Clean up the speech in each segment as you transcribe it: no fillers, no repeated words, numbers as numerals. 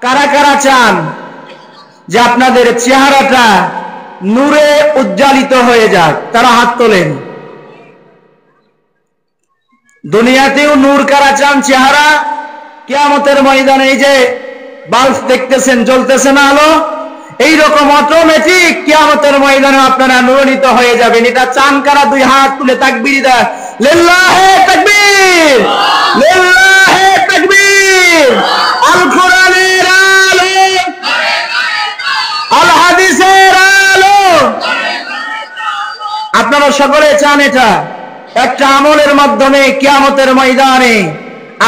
কারা কারা চান যে আপনাদের চেহারাটা নূরে উজ্জ্বলিত হয়ে যাক? তারা হাত তোলেন। দুনিয়াতেও নূর কারা চান? চেহারা কিয়ামতের ময়দানে এই যে বাল্ব দেখতেছেন জ্বলতেছে না আলো, এইরকম অটোমেটিক কিয়ামতের ময়দানে আপনারা নূরান্বিত হয়ে যাবেন। এটা চান কারা? দুই হাত তুলে তাকবীর দেন। লিল্লাহে তাকবীর, লিল্লাহে তাকবীর। আল কোরআনের আলো, আল হাদিসের আলো। আপনারা সকলে চান এটা একটা আমলের মাধ্যমে কিয়ামতের ময়দানে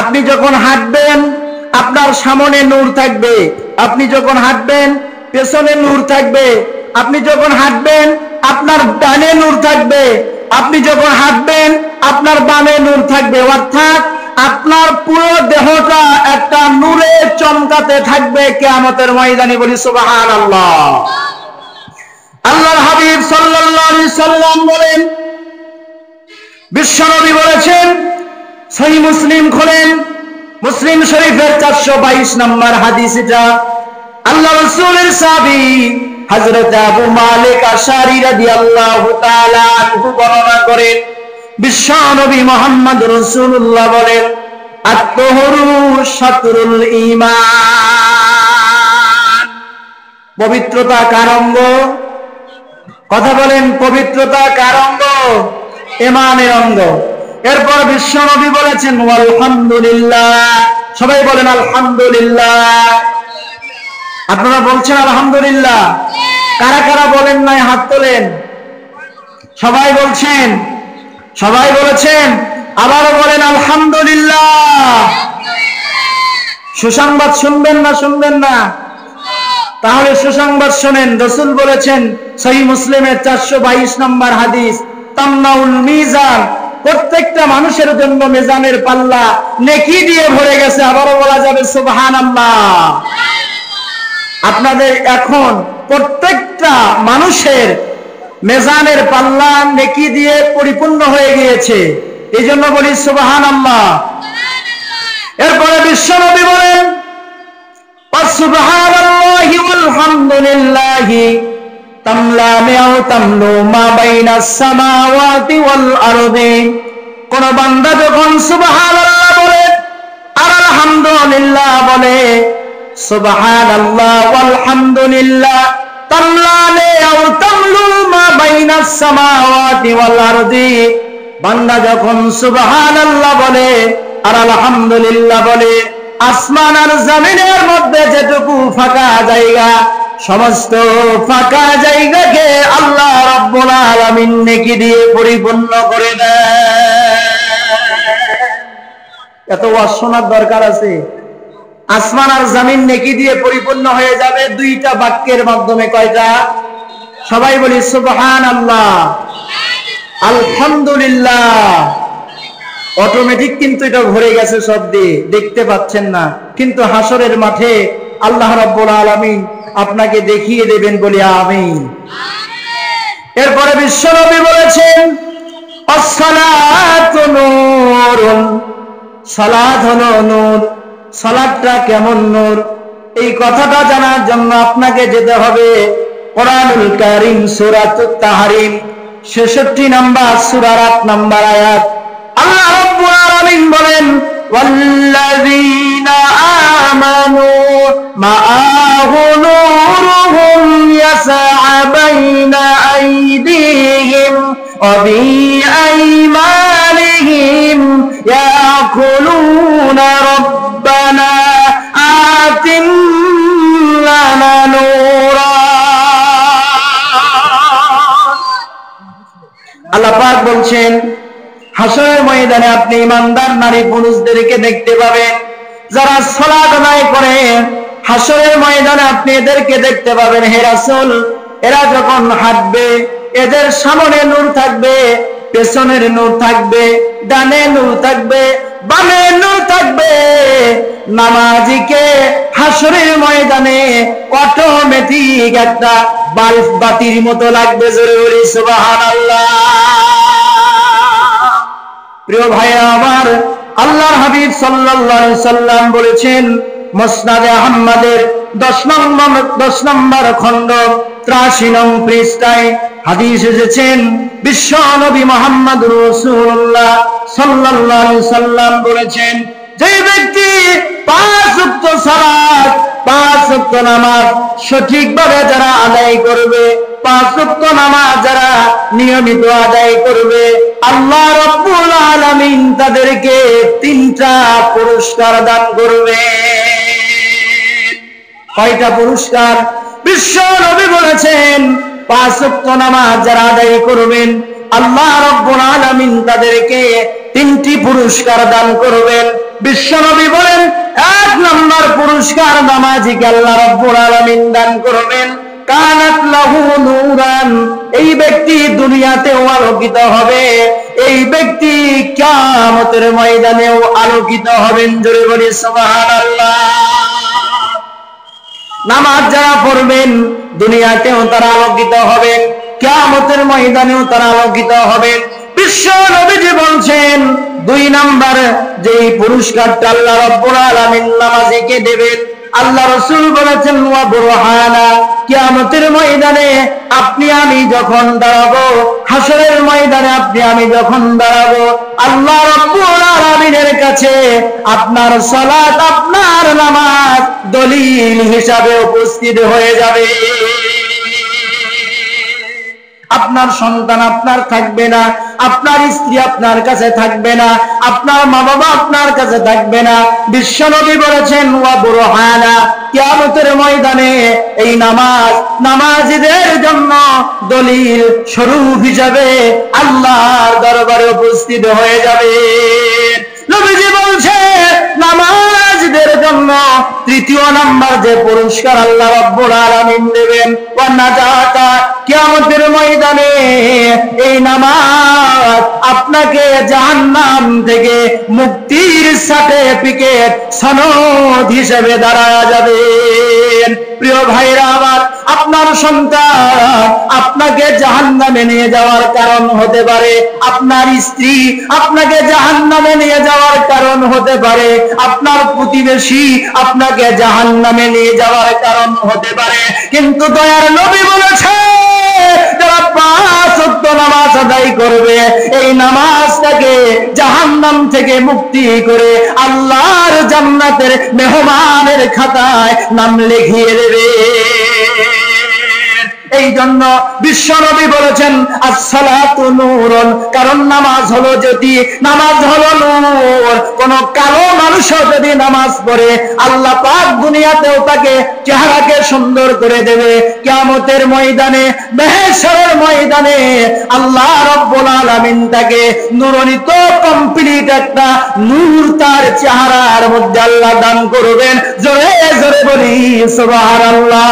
আপনি যখন হাঁটবেন আপনার সামনে নূর থাকবে, আপনি যখন হাঁটবেন পেছনে নূর থাকবে, আপনি যখন হাঁটবেন আপনার ডানে নূর থাকবে, আপনি যখন হাঁটবেন আপনার বামে নূর থাকবে। অর্থাৎ আপনার পুরো দেহটা একটা নূরে চমকাতে থাকবে কিয়ামতের ময়দানে। বলি সুবহানাল্লাহ। আল্লাহর হাবিব সাল্লাল্লাহু আলাইহি সাল্লাম বলেন, বিশ্বনবী বলেছেন, সহিহ মুসলিম খোলেন, মুসলিম শরীফের 422 নম্বর হাদিস এটা। আল্লাহ রাসূলের সাহাবী হযরত আবু মালিক আশআরী রাদিয়াল্লাহু তাআলা আনহু বর্ণনা করেন, বিশ্বনবী মুহাম্মদ রাসূলুল্লাহ বলেন, আত-তাহুরু শাতরুল ঈমান। পবিত্রতা কার অঙ্গ? কথা বলেন, পবিত্রতা কার অঙ্গ? ঈমানের অঙ্গ। এরপর বিশ্বনবী বলেছেন আলহামদুলিল্লাহ। সবাই বলেন আলহামদুলিল্লাহ। আপনারা বলছেন আলহামদুলিল্লাহ? কারা কারা বলেন নাই হাত তোলেন। সবাই বলছেন, সবাই বলেছেন। আবারও বলেন আলহামদুলিল্লাহ। সুসংবাদ শুনবেন না শুনবেন না? তাহলে সুসংবাদ শোনেন। রাসূল বলেছেন সহিহ মুসলিমের 422 নম্বর হাদিস, তামনাউল মিজান, প্রত্যেকটা মানুষের জন্য মিজানের পাল্লা নেকি দিয়ে ভরে গেছে। আবারও বলা যাবে সুবহানাল্লাহ। আপনাদের এখন প্রত্যেকটা মানুষের মিজানের পাল্লা নেকি দিয়ে পরিপূর্ণ হয়ে গিয়েছে, এই জন্য বলি সুবহানাল্লাহ। এরপরে বিশ্বনবী বলেন, সুবহানাল্লাহি ওয়াল হামদুলিল্লাহি তামলামিউ তামলু মা বাইনাস সামাওয়াতি ওয়াল আরদি। কোন বান্দা যখন সুবহানাল্লাহ বলে আর আলহামদুলিল্লাহ বলে, সুবহানাল্লাহ ওয়াল হামদুলিল্লাহ তামলামিউ তামলু মা বাইনাস সামাওয়াতি ওয়াল আরদি। বান্দা যখন সুবহানাল্লাহ বলে আর আলহামদুলিল্লাহ বলে, আসমান আর জমিনের মধ্যে যেটুকু ফাঁকা জায়গা, সমস্ত ফাঁকা জায়গাকে আল্লাহ রাব্বুল আলামিন নেকি দিয়ে পরিপূর্ণ করে দেন। এত ওয়াজ শোনার দরকার আছে? আসমান আর জমিন নেকি দিয়ে পরিপূর্ণ হয়ে যাবে দুইটা বাক্যের মাধ্যমে। কয়টা? সবাই বলি সুবহানাল্লাহ, আলহামদুলিল্লাহ। অটোমেটিক কিন্তু এটা ভরে গেছে সব দিয়ে, দেখতে পাচ্ছেন না, কিন্তু হাসরের মাঠে আল্লাহ রাব্বুল আলামিন আপনাকে দেখিয়ে দেবেন। বলি আমিন। এরপরে বিশ্বনবী বলেছেন, আসসালাতু নূরুন, সালাত হলো নূর। সালাতটা কেমন নূর, এই কথাটা জানার জন্য আপনাকে যেতে হবে কোরআনুল কারীম সূরাতুত তাহরিম 66 নম্বর সূরার 8 নম্বর আয়াত। আল্লাহ রাব্বুল আলামিন বলেন, ওয়াল্লাযীনা আমানু মাআহু নূরুহুম ইয়াসআ বাইনা আইদিহিম ওয়া বিআইমানিহিম ইয়াকুলুনা রাব্বানা আতিনা নূরা। আল্লাহ পাক বলছেন, হাসরের ময়দানে আপনি ইমানদার নারী পুরুষদেরকে দেখতে পাবেন যারা সালাত আদায় করে। হাসরের ময়দানে আপনি এদেরকে দেখতে পাবেন। হে রাসূল, এরা যখন হাঁটবে এদের সামনে নূর থাকবে, পেছনের নূর থাকবে, ডানে নূর থাকবে, বামে নূর থাকবে। নামাজিকে হাসরের ময়দানে অটোমেটিক একটা বাল্ব বাতির মতো লাগবে। জোরে বলি সুবহানাল্লাহ। প্রিয় ভাই আমার, আল্লাহর হাবিব সাল্লাল্লাহু আলাইহি সাল্লাম বলেছেন, মুসনাদে আহমদের 10 নম্বর খণ্ড 83 নং পৃষ্ঠায় হাদিস এসেছেন। বিশ্ব নবী মুহাম্মদুর রাসূলুল্লাহ সাল্লাল্লাহু আলাইহি সাল্লাম বলেছেন, যে ব্যক্তি 5 ওয়াক্ত সালাত 5 ওয়াক্ত নামাজ সঠিকভাবে যারা আদায় করবে, 5 ওয়াক্ত নামাজ যারা নিয়মিত আদায় করবে, আল্লাহ রাব্বুল আলামিন তাদেরকে 3টা পুরস্কার দান করবে। কয়টা পুরস্কার? বিশ্ব নবী বলেছেন 5 ওয়াক্ত নামাজ যারা আদায় করবেন, আল্লাহ রাব্বুল আলামিন তাদেরকে 3টি পুরস্কার দান করবেন। বিশ্ব নবী বলেন, 1 নম্বর পুরস্কার নামাজিকে আল্লাহ রাব্বুল আলামিন দান করবেন, কানাত লাহু নূরান, এই ব্যক্তি দুনিয়াতেও আলোকিত হবে, এই ব্যক্তি কিয়ামতের ময়দানেও আলোকিত হবেন। জোরে বলি সুবহানাল্লাহ। নামাজ যারা পড়বেন দুনিয়াতেও তারা আলোকিত হবেন, কিয়ামতের ময়দানেও তারা আলোকিত হবেন। বিশ্ব নবীজি বলছেন 2 নাম্বার যেই পুরস্কারটা আল্লাহ রাব্বুল আলামিন নামাজীকে দেবেন, আল্লাহ রাসূল বলেছেন ওয়া বুরহানা, কিয়ামতের ময়দানে আপনি আমি যখন দাঁড়াবো, হাসরের ময়দানে আপনি আমি যখন দাঁড়াবো, আল্লাহ রাব্বুল আলামিনের কাছে আপনার সালাত আপনার নামাজ দলিল হিসাবে উপস্থিত হয়ে যাবে। আপনার সন্তান আপনার থাকবে না, আপনার স্ত্রী আপনার কাছে থাকবে না, আপনার মা বাবা আপনার কাছে থাকবে না। বিশ্ব নবী বলেছেন ওয়া বুরহানা, কিয়ামতের ময়দানে এই নামাজ নামাজীদের জন্য দলিল স্বরূপ হিসাবে আল্লাহর দরবারে উপস্থিত হয়ে যাবে। নবীজি বলছে নামাজীদের জন্য 3য় নাম্বার যে পুরস্কার আল্লাহ রাব্বুল আলামিন দেবেন, ওয়া নাজাতা, কিয়ামতের ময়দানে এই নামাজ আপনাকে জাহান্নাম থেকে মুক্তির সার্টিফিকেট সনদ হিসেবে দাঁড়ায়া যাবে। প্রিয় ভাইরা আমার, আপনার সন্তান আপনাকে জাহান্নামে নিয়ে যাওয়ার কারণ হতে পারে, আপনার স্ত্রী আপনাকে জাহান্নামে নিয়ে যাওয়ার কারণ হতে পারে, আপনার প্রতিবেশী আপনাকে জাহান্নামে নিয়ে যাওয়ার কারণ হতে পারে, কিন্তু দয়ার নবী বলেছে যারা 5 ওয়াক্ত নামাজ আদায় করবে, এই নামাজটাকে জাহান্নাম থেকে মুক্তি করে আল্লাহর জান্নাতের মেহমানের খাতায় নাম লিখিয়ে দেবে। এই জন্য বিশ্ব নবী বলেছেন আসসালাতু নূরুন, কারণ নামাজ হলো জ্যোতি, নামাজ হলো নূর। কোন কালো মানুষও যদি নামাজ পড়ে আল্লাহ পাক দুনিয়াতেও তাকে চেহারাকে সুন্দর করে দেবে, কিয়ামতের ময়দানে মাহশরের ময়দানে আল্লাহ রাব্বুল আলামিন তাকে নূরান্বিত কমপ্লিট একটা নূর তার চেহারার মধ্যে আল্লাহ দান করবেন। জোরে জোরে বলি সুবহানাল্লাহ।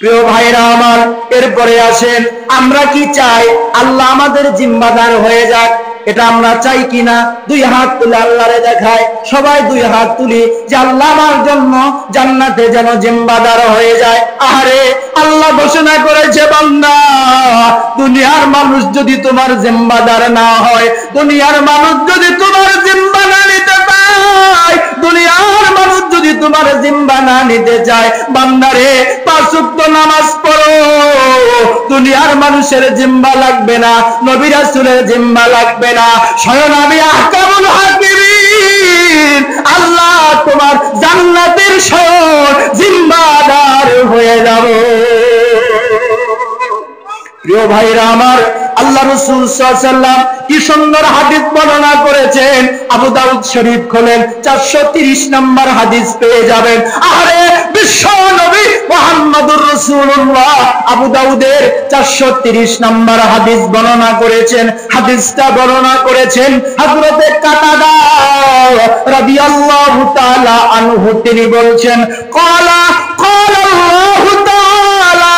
প্রিয় ভাইরা আমার, এরপরে আসেন আমরা কি চাই আল্লাহ আমাদের জিম্মাদার হয়ে যাক, এটা আমরা চাই কিনা? 2 হাত তুলে আল্লাহরে দেখায়, সবাই 2 হাত তুলি যে আল্লাহ আমার জন্য জান্নাতে যেন জিম্মাদার হয়ে যায়। আরে আল্লাহ ঘোষণা করেছে বান্দা, দুনিয়ার মানুষ যদি তোমার জিম্মাদার না হয়, দুনিয়ার মানুষ যদি তোমার জিম্মা না নিতে চায়, দুনিয়ার মানুষ যদি তোমার জিম্মা না নিতে চায়, বান্দারে 5 ওয়াক্ত নামাজ পড়ো, দুনিয়ার মানুষের জিম্মা লাগবে না, নবী রাসূলের জিম্মা লাগবে না, স্বয়ং আমি আহকামুল হাকিমিন আল্লাহ তোমার জান্নাতের স্বয়ং জিম্মাদার হয়ে যাব। প্রিয় ভাইরা আমার, আল্লাহ রাসূল সাল্লাল্লাহু আলাইহি ওয়াসাল্লাম কি সুন্দর হাদিস বর্ণনা করেছেন। আবু দাউদ শরীফ খোলেন, 430 নম্বর হাদিস পেয়ে যাবেন। আরে বিশ্ব নবী মুহাম্মদুর রাসূলুল্লাহ আবু দাউদের 430 নম্বর হাদিস বর্ণনা করেছেন। হাদিসটা বর্ণনা করেছেন হযরতে কাতাদা রাদিয়াল্লাহু তাআলা আনহু, তিনি বলছেন ক্বালা আল্লাহু তাআলা,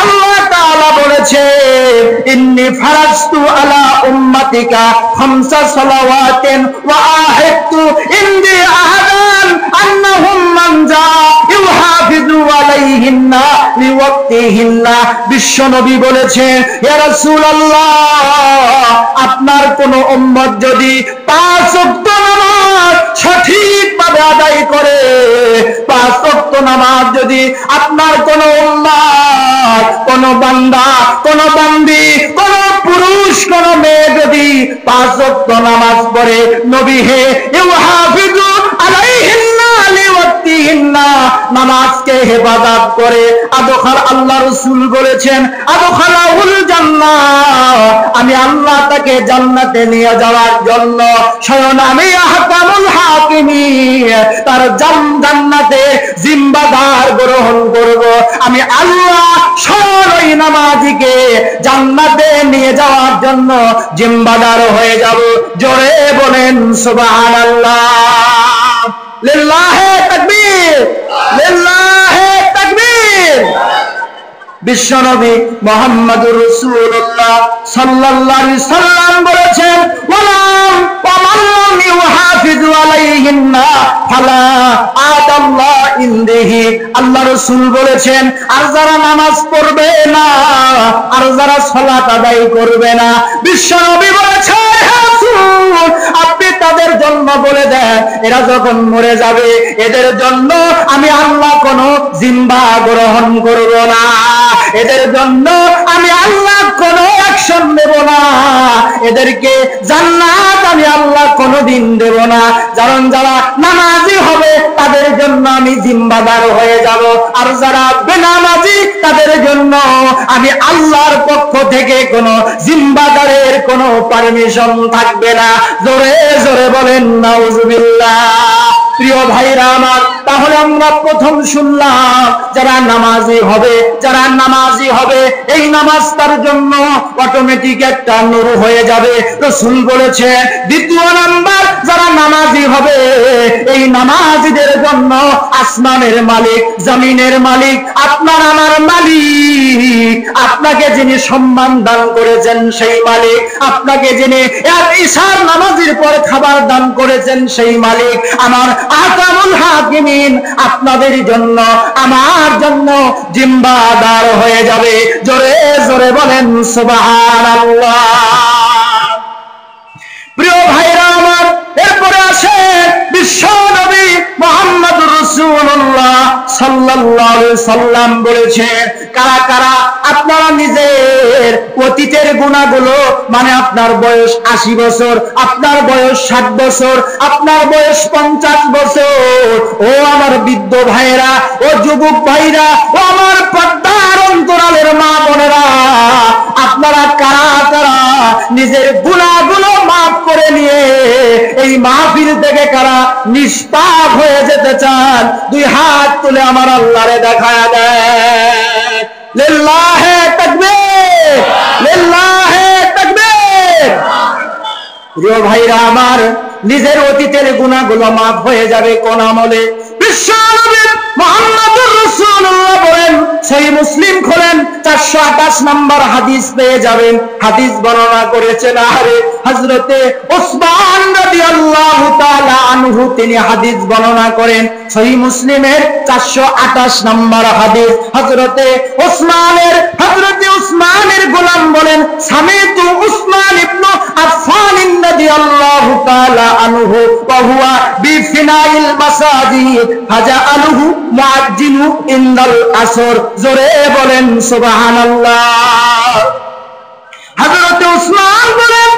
আল্লাহ তাআলা বলেছে ইন্নী ফারাজতু আলা উম্মাতিকা 5 সালাওয়াতিন ওয়া আহাদতু ইনদি আহাদান আন্নাহুম মান জা ইউহাফিজু আলাইহিন্না লিওয়াক্তিহিন্না। বিশ্ব নবী বলেছেন, ইয়া রাসূলুল্লাহ, আপনার কোন উম্মত যদি 5 ওয়াক্ত নামাজ সঠিকভাবে আদায় করে, 5 ওয়াক্ত নামাজ যদি আপনার কোন উম্মত, কোন বান্দা, কোন বান্দি, কোন পুরুষ, কোন মেয়ে যদি 5 ওয়াক্ত নামাজ পড়ে, নবী হে ইউহাফিজু আলাইহিন্না লিওয়াক্তিহিন্না, নামাজকে হেফাজত করে, আদখাল, আল্লাহ রাসূল বলেছেন, আদখালাহুল জান্নাহ, আমি আল্লাহ তাকে জান্নাতে নিয়ে যাওয়ার জন্য স্বয়ং আমি আহকামুল হাকিমিন তার জান্নাতে জিম্মাদার গ্রহণ করব। আমি আল্লাহ স্বয়ং ওই নামাজিকে জান্নাতে নিয়ে যাওয়ার জন্য জিম্মাদার হয়ে যাব। জোরে বলেন সুবহানাল্লাহ। লিল্লাহে তাকবীর, লিল্লাহে তাকবীর। বিশ্বনবী মুহাম্মদুর রাসূলুল্লাহ সাল্লাল্লাহু আলাইহি সাল্লাম বলেছেন, ওয়ালাম ওয়ামান ইউহাফিজু আলাইহিন্না ফালা আদাল্লাহ ইনদিহি। আল্লাহ রাসূল বলেছেন, আর যারা নামাজ পড়বে না, আর যারা সালাত আদায় করবে না, বিশ্বনবী বলেছেন, আপনি তাদের জন্য বলে দেন, এরা যখন মরে যাবে এদের জন্য আমি আল্লাহ কোন জিম্বা গ্রহণ করব না, এদের জন্য আমি আল্লাহ কোন অ্যাকশন দেব না, এদেরকে জান্নাত আমি আল্লাহ কোনদিন দেব না। কারণ যারা নামাজি হবে তাদের জন্য আমি জিম্বাদার হয়ে যাব, আর যারা বেনামাজি তাদের জন্য আমি আল্লাহর পক্ষ থেকে কোন জিম্বাদারের কোন পারমিশন থাকবে না। জোরে জোরে বলেন নাউজুবিল্লাহ। প্রিয় ভাইরা আমার, তাহলে আমরা প্রথম শুনলাম যারা নামাজি হবে, যারা নামাজি হবে এই নামাজ তার জন্য অটোমেটিক একটা নূর হয়ে যাবে, রাসূল বলেছে। দ্বিতীয় নাম্বার, যারা নামাজি হবে এই নামাজিদের জন্য আসমানের মালিক, জমিনের মালিক, আপনার আমার মালিক, আপনাকে যিনি সম্মান দান করেছেন সেই মালিক, আপনাকে যিনি ঈশার নামাজের পর খাবার দান করেছেন সেই মালিক, আমার আহকামুল হাকিমিন আপনাদের জন্য, আমার জন্য জিম্বাদার হয়ে যাবে। জোরে জোরে বলেন সুবহানাল্লাহ। প্রিয় ভাইরা আমার, এরপরে আসে বিশ্ব নবী মুহাম্মদুর রাসূলুল্লাহ সাল্লাল্লাহু আলাইহি সাল্লাম বলেছে, কারা কারা আপনারা নিজের অতীতের গুনাহগুলো, মানে আপনার বয়স 80 বছর, আপনার বয়স 60 বছর, আপনার বয়স 50 বছর, ও আমার বৃদ্ধ ভাইরা, ও যুবক ভাইরা, ও আমার পর্দার অন্তরালের মা বোনেরা, আপনারা কারা কারা নিজের গুনাহগুলো মাফ করে নিয়ে এই মাহফিল থেকে কারা নিষ্পাপ হয়ে যেতে চান? 2 হাত তুলে আমার আল্লাহরে দেখায়া দেয়। লিল্লাহে তাকবীর, লিল্লাহে তাকবীর। প্রিয় ভাইরা আমার, নিজের অতীতের গুনাহগুলো মাফ হয়ে যাবে কোন আমলে? বিশ্বনবী মুহাম্মদুর রাসূলুল্লাহ বলেন, সহিহ মুসলিম খোলেন, 428 নম্বর হাদিস পেয়ে যাবেন। হাদিস বর্ণনা করেছেন হযরতে ওসমান রাদিয়াল্লাহু তাআলা আনহু, তিনি হাদিস বর্ণনা করেন সহিহ মুসলিমের 428 নম্বর হাদিস। হযরতে উসমানের গোলাম বলেন, সামিতু উসমান ইবনে আফফান রাদিয়াল্লাহু তাআলা আনহু ওয়া হুয়া বিফিনাইল মাসাজিদ ফাজআলহু মুআজ্জিনু ইনদাল আসর। জোরে বলেন সুবহানাল্লাহ। হযরতে উসমান বলেন,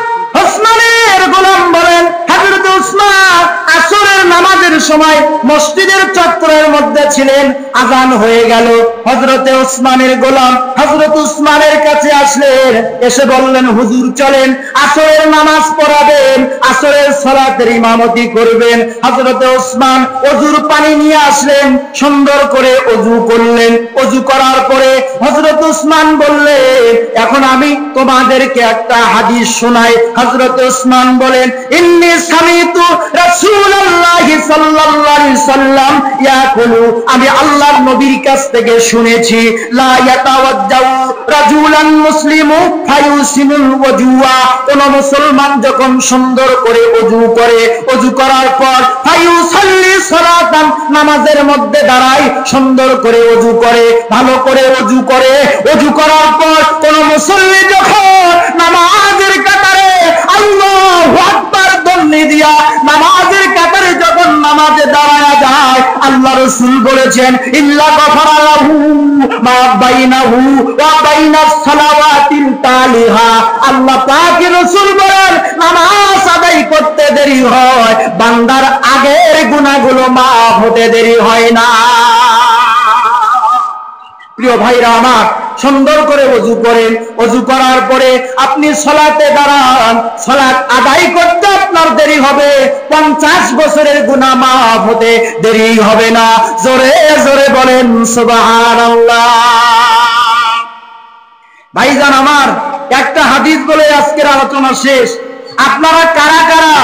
উসমানের গোলাম বলেন, হযরতে উসমান আসরের নামাজের সময় মসজিদের চত্বরের মধ্যে ছিলেন, আযান হয়ে গেল। হযরতে উসমানের গোলাম হযরত উসমানের কাছে আসলেন, এসে বললেন, হুজুর চলেন আসরের নামাজ পড়াবেন, আসরের সালাতের ইমামতি করবেন। হযরতে উসমান ওযুর পানি নিয়ে আসলেন, সুন্দর করে ওযু করলেন। ওযু করার পরে হযরত উসমান বললেন, এখন আমি তোমাদেরকে একটা হাদিস শোনাই। হযরত উসমান বলেন, ইন্নী সামিতু রাসূলুল্লাহি সাল্লাল্লাহু আলাইহি সাল্লাম ইয়াকুলু, আমি আল্লাহর নবীর কাছ থেকে শুনেছি, লা ইয়াতাওয়াজ্জাউ রাজুলান মুসলিমু ফায়ুসিনুল ওযুয়া, কোন মুসলমান যখন সুন্দর করে ওযু করে, ওযু করার পর ফায়ুসাল্লি সালাতান নামাজের মধ্যে দাঁড়ায়, সুন্দর করে ওযু করে, ভালো করে ওযু করে, ওযু করার পর কোন মুসল্লি যখন নামাজের কাতারে আল্লাহু আকবার ধ্বনি দিয়া নামাজের কাতারে যখন নামাজে দাঁড়ায়া যায়, আল্লাহ রাসূল বলেছেন ইল্লা গফারা লাহু মা বাইনাহু ওয়া বাইনাস সালাওয়াতিল তালিহা। আল্লাহ পাক রাসূল বলেন নামাজ আদায় করতে দেরি হয়, বান্দার আগের গুনাহগুলো মাফ হতে দেরি হয় না। প্রিয় ভাইরা আমার, সুন্দর করে ওযু করেন, ওযু করার পরে আপনি সালাতে দাঁড়ান, সালাত আদায় করতে আপনার দেরি হবে, 50 বছরের গুনাহ মাফ হতে দেরি হবে না। জোরে জোরে বলেন সুবহানাল্লাহ। ভাইজান আমার, একটা হাদিস বলে আজকের আলোচনা শেষ। আপনারা কারা কারা